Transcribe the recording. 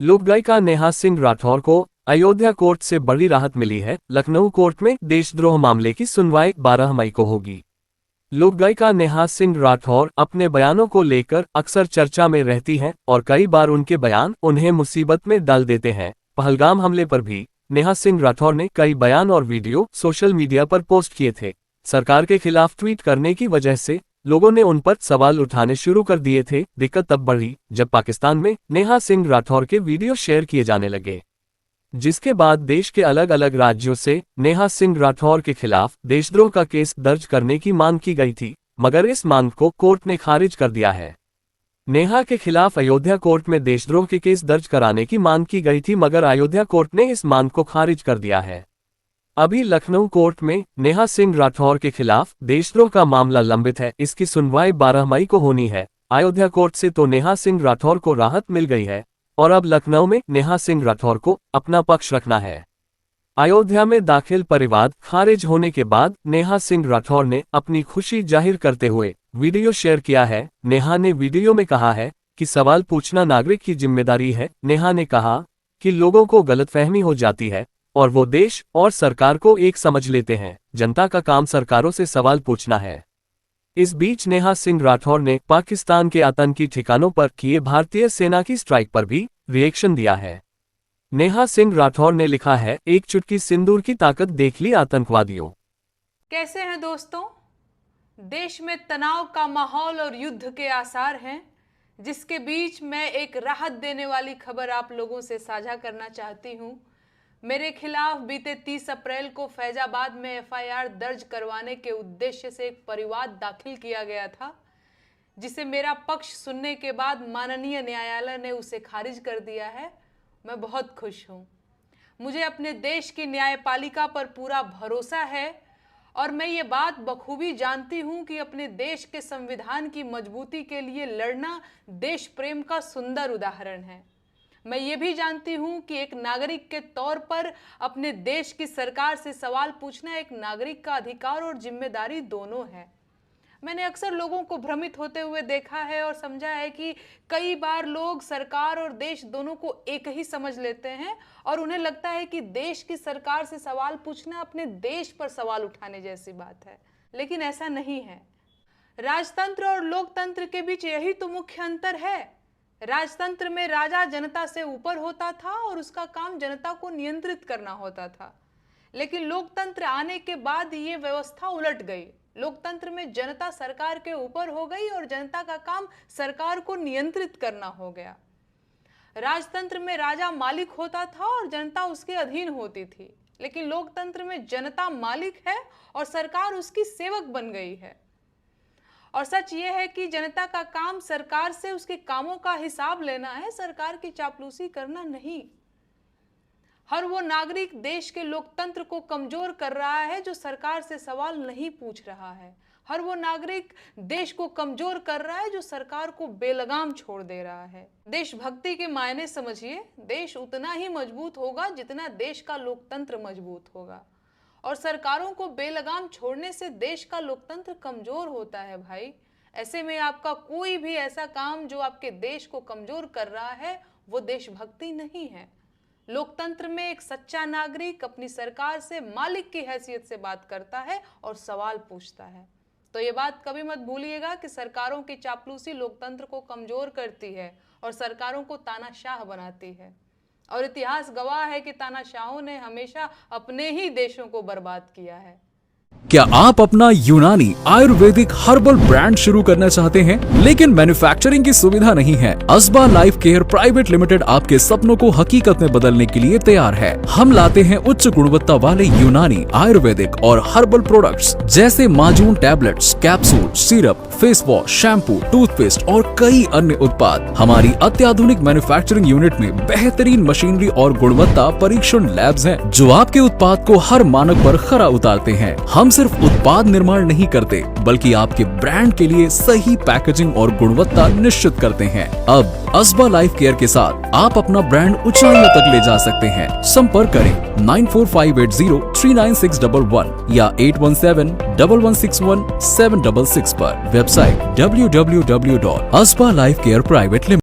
लोक गायिका नेहा सिंह राठौर को अयोध्या कोर्ट से बड़ी राहत मिली है। लखनऊ कोर्ट में देशद्रोह मामले की सुनवाई 12 मई को होगी। लोक गायिका नेहा सिंह राठौर अपने बयानों को लेकर अक्सर चर्चा में रहती हैं और कई बार उनके बयान उन्हें मुसीबत में डाल देते हैं। पहलगाम हमले पर भी नेहा सिंह राठौर ने कई बयान और वीडियो सोशल मीडिया पर पोस्ट किए थे। सरकार के खिलाफ ट्वीट करने की वजह से लोगों ने उन पर सवाल उठाने शुरू कर दिए थे। दिक्कत तब बढ़ी जब पाकिस्तान में नेहा सिंह राठौर के वीडियो शेयर किए जाने लगे, जिसके बाद देश के अलग अलग राज्यों से नेहा सिंह राठौर के खिलाफ देशद्रोह का केस दर्ज करने की मांग की गई थी, मगर इस मांग को कोर्ट ने खारिज कर दिया है। नेहा के खिलाफ अयोध्या कोर्ट में देशद्रोह के केस दर्ज कराने की मांग की गई थी, मगर अयोध्या कोर्ट ने इस मांग को खारिज कर दिया है। अभी लखनऊ कोर्ट में नेहा सिंह राठौर के खिलाफ देशद्रोह का मामला लंबित है। इसकी सुनवाई 12 मई को होनी है। अयोध्या कोर्ट से तो नेहा सिंह राठौर को राहत मिल गई है और अब लखनऊ में नेहा सिंह राठौर को अपना पक्ष रखना है। अयोध्या में दाखिल परिवाद खारिज होने के बाद नेहा सिंह राठौर ने अपनी खुशी जाहिर करते हुए वीडियो शेयर किया है। नेहा ने वीडियो में कहा है कि सवाल पूछना नागरिक की जिम्मेदारी है। नेहा ने कहा कि लोगों को गलतफहमी हो जाती है और वो देश और सरकार को एक समझ लेते हैं। जनता का काम सरकारों से सवाल पूछना है। इस बीच नेहा सिंह राठौर ने पाकिस्तान के आतंकी ठिकानों पर किए भारतीय सेना की स्ट्राइक पर भी रिएक्शन दिया है। नेहा सिंह राठौर ने लिखा है, एक चुटकी सिंदूर की ताकत देख ली आतंकवादियों। कैसे हैं दोस्तों? देश में तनाव का माहौल और युद्ध के आसार हैं, जिसके बीच मैं एक राहत देने वाली खबर आप लोगों से साझा करना चाहती हूं। मेरे खिलाफ बीते 30 अप्रैल को फैजाबाद में एफआईआर दर्ज करवाने के उद्देश्य से एक परिवाद दाखिल किया गया था, जिसे मेरा पक्ष सुनने के बाद माननीय न्यायालय ने उसे खारिज कर दिया है। मैं बहुत खुश हूँ। मुझे अपने देश की न्यायपालिका पर पूरा भरोसा है और मैं ये बात बखूबी जानती हूँ कि अपने देश के संविधान की मजबूती के लिए लड़ना देश प्रेम का सुंदर उदाहरण है। मैं ये भी जानती हूँ कि एक नागरिक के तौर पर अपने देश की सरकार से सवाल पूछना एक नागरिक का अधिकार और जिम्मेदारी दोनों है। मैंने अक्सर लोगों को भ्रमित होते हुए देखा है और समझा है कि कई बार लोग सरकार और देश दोनों को एक ही समझ लेते हैं और उन्हें लगता है कि देश की सरकार से सवाल पूछना अपने देश पर सवाल उठाने जैसी बात है, लेकिन ऐसा नहीं है। राजतंत्र और लोकतंत्र के बीच यही तो मुख्य अंतर है। राजतंत्र में राजा जनता से ऊपर होता था और उसका काम जनता को नियंत्रित करना होता था, लेकिन लोकतंत्र आने के बाद ये व्यवस्था उलट गई। लोकतंत्र में जनता सरकार के ऊपर हो गई और जनता का काम सरकार को नियंत्रित करना हो गया। राजतंत्र में राजा मालिक होता था और जनता उसके अधीन होती थी, लेकिन लोकतंत्र में जनता मालिक है और सरकार उसकी सेवक बन गई है। और सच ये है कि जनता का काम सरकार से उसके कामों का हिसाब लेना है, सरकार की चापलूसी करना नहीं। हर वो नागरिक देश के लोकतंत्र को कमजोर कर रहा है जो सरकार से सवाल नहीं पूछ रहा है। हर वो नागरिक देश को कमजोर कर रहा है जो सरकार को बेलगाम छोड़ दे रहा है। देशभक्ति के मायने समझिए, देश उतना ही मजबूत होगा जितना देश का लोकतंत्र मजबूत होगा, और सरकारों को बेलगाम छोड़ने से देश का लोकतंत्र कमजोर होता है भाई। ऐसे में आपका कोई भी ऐसा काम जो आपके देश को कमजोर कर रहा है वो देशभक्ति नहीं है। लोकतंत्र में एक सच्चा नागरिक अपनी सरकार से मालिक की हैसियत से बात करता है और सवाल पूछता है। तो ये बात कभी मत भूलिएगा कि सरकारों की चापलूसी लोकतंत्र को कमजोर करती है और सरकारों को तानाशाह बनाती है, और इतिहास गवाह है कि तानाशाहों ने हमेशा अपने ही देशों को बर्बाद किया है। क्या आप अपना यूनानी आयुर्वेदिक हर्बल ब्रांड शुरू करना चाहते हैं लेकिन मैन्युफैक्चरिंग की सुविधा नहीं है? अस्बा लाइफ केयर प्राइवेट लिमिटेड आपके सपनों को हकीकत में बदलने के लिए तैयार है। हम लाते हैं उच्च गुणवत्ता वाले यूनानी आयुर्वेदिक और हर्बल प्रोडक्ट्स जैसे माजून tablets, capsule, syrup, face wash, shampoo, toothpaste और कई अन्य उत्पाद। हमारी अत्याधुनिक मैन्युफैक्चरिंग यूनिट में बेहतरीन मशीनरी और गुणवत्ता परीक्षण लैब्स हैं जो आपके उत्पाद को हर मानक पर खरा उतारते हैं। हम सिर्फ उत्पाद निर्माण नहीं करते बल्कि आपके ब्रांड के लिए सही पैकेजिंग और गुणवत्ता निश्चित करते हैं। अब अस्बा लाइफ केयर के साथ आप अपना ब्रांड ऊंचाइयों तक ले जा सकते हैं। संपर्क करें 9458039611 या 8171161766 पर। Website www.asbalifecare private limited।